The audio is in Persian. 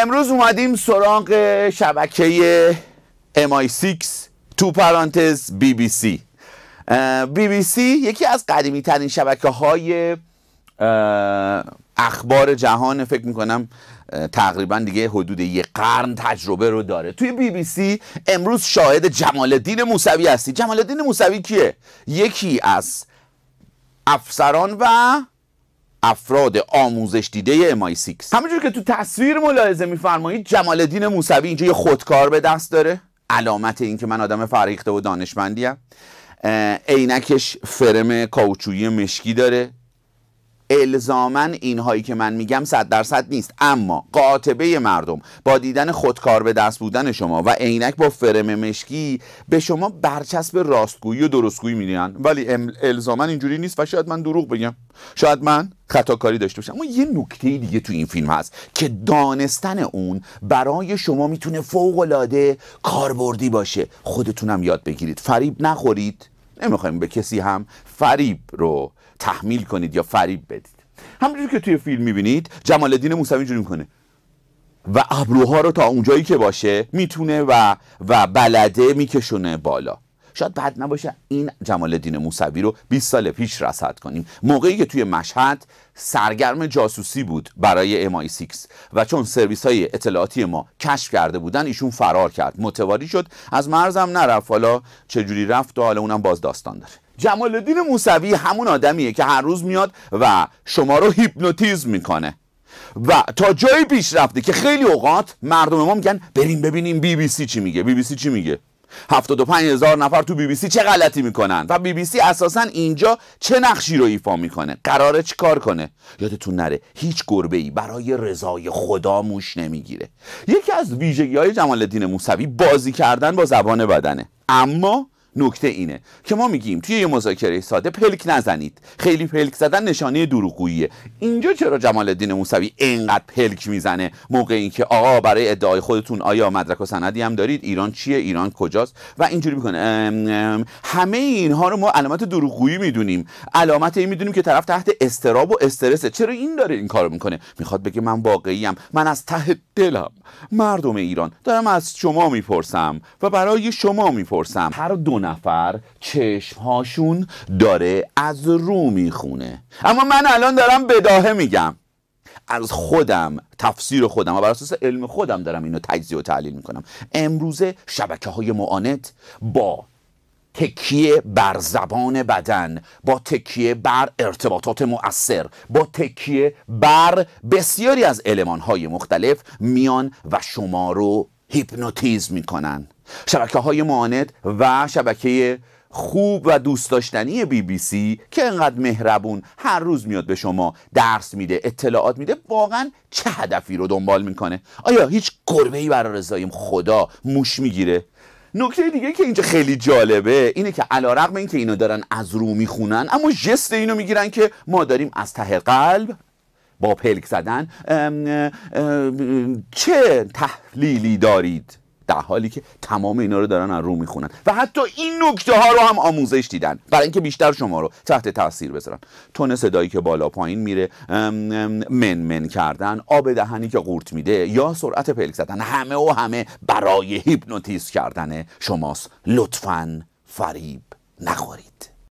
امروز اومدیم سراغ شبکه MI6 تو پرانتز BBC. BBC یکی از قدیمی ترین شبکه های اخبار جهان، فکر میکنم تقریبا دیگه حدود یک قرن تجربه رو داره. توی BBC امروز شاهد جمال الدین موسوی هستی. جمال الدین موسوی کیه؟ یکی از افسران و افراد آموزش دیده MI6. همونجور که تو تصویر ملاحظه میفرمایید جمال الدین موسوی اینجا یه خودکار به دست داره، علامت این که من آدم فریخته و دانشمندیم. عینکش فرم کاوچویی مشکی داره. الزاماً اینهایی که من میگم 100% نیست، اما قاطبه مردم با دیدن خودکار به دست بودن شما و عینک با فرم مشکی به شما برچسب راستگویی و درستگویی میدن، ولی الزاماً اینجوری نیست و شاید من دروغ بگم، شاید من خطاکاری داشته باشم. اما یه نکته دیگه تو این فیلم هست که دانستن اون برای شما میتونه فوق‌العاده کاربردی باشه. خودتونم یاد بگیرید، فریب نخورید. نمیخوایم به کسی هم فریب رو تحمیل کنید یا فریب بدید. همونجوری که توی فیلم میبینید جمال الدین موسوی اینجوری میکنه و ابروها رو تا اونجایی که باشه میتونه و بلده میکشونه بالا. شاید بد نباشه این جمال الدین موسوی رو 20 سال پیش رصد کنیم، موقعی که توی مشهد سرگرم جاسوسی بود برای MI6 و چون سرویس های اطلاعاتی ما کشف کرده بودن ایشون فرار کرد، متواری شد، از مرزم نرفت. حالا چجوری رفت و حالا اونم باز داستان داره. جمال الدین موسوی همون آدمیه که هر روز میاد و شما رو هیپنوتیزم میکنه و تا جایی پیش رفته که خیلی اوقات مردم ما میگن بریم ببینیم BBC چی میگه. BBC چی میگه؟ 75,000 نفر تو BBC چه غلطی میکنن و BBC اساسا اینجا چه نقشی رو ایفا میکنه، قراره چی کار کنه. یادتون نره هیچ گربه‌ای برای رضای خدا موش نمیگیره. یکی از ویژگی‌های جمال الدین موسوی بازی کردن با زبان بدنه. اما نکته اینه که ما میگیم توی یه مذاکره ساده پلک نزنید. خیلی پلک زدن نشانه دروغگوییه. اینجا چرا جمال الدین موسوی اینقدر پلک میزنه موقعی که آقا برای ادعای خودتون آیا مدرک و سندی هم دارید؟ ایران چیه؟ ایران کجاست؟ و اینجوری میکنه. همه اینها رو ما علامت دروغگویی میدونیم، علامت این میدونیم که طرف تحت اضطراب و استرسه. چرا این داره این کارو میکنه؟ میخواد بگه من واقعیم، من از ته دلم مردم ایران دارم از شما میپرسم و برای شما میپرسم. هر دو نفر چشمهاشون داره از رو میخونه. اما من الان دارم بداهه میگم، از خودم، تفسیر خودم و بر اساس علم خودم دارم اینو تجزیه و تحلیل میکنم. امروزه شبکه‌های معاند با تکیه بر زبان بدن، با تکیه بر ارتباطات مؤثر، با تکیه بر بسیاری از المان‌های مختلف میان و شما رو هیپنوتیزم میکنن. شبکه‌های معاند و شبکه خوب و دوست داشتنی BBC که انقدر مهربون هر روز میاد به شما درس میده، اطلاعات میده، واقعا چه هدفی رو دنبال میکنه؟ آیا هیچ گربه‌ای برای رضای خدا موش میگیره؟ نکته دیگه که اینجا خیلی جالبه اینه که علیرغم اینکه اینو دارن از رو میخونن، اما ژست اینو میگیرن که ما داریم از ته قلب با پلک زدن چه تحلیلی دارید، در حالی که تمام اینا رو دارن از رو میخونن و حتی این نکته ها رو هم آموزش دیدن برای اینکه بیشتر شما رو تحت تاثیر بذارن. تون صدایی که بالا پایین میره، من کردن، آب دهنی که قورت میده یا سرعت پلک زدن، همه برای هیپنوتیزم کردن شماست. لطفاً فریب نخورید.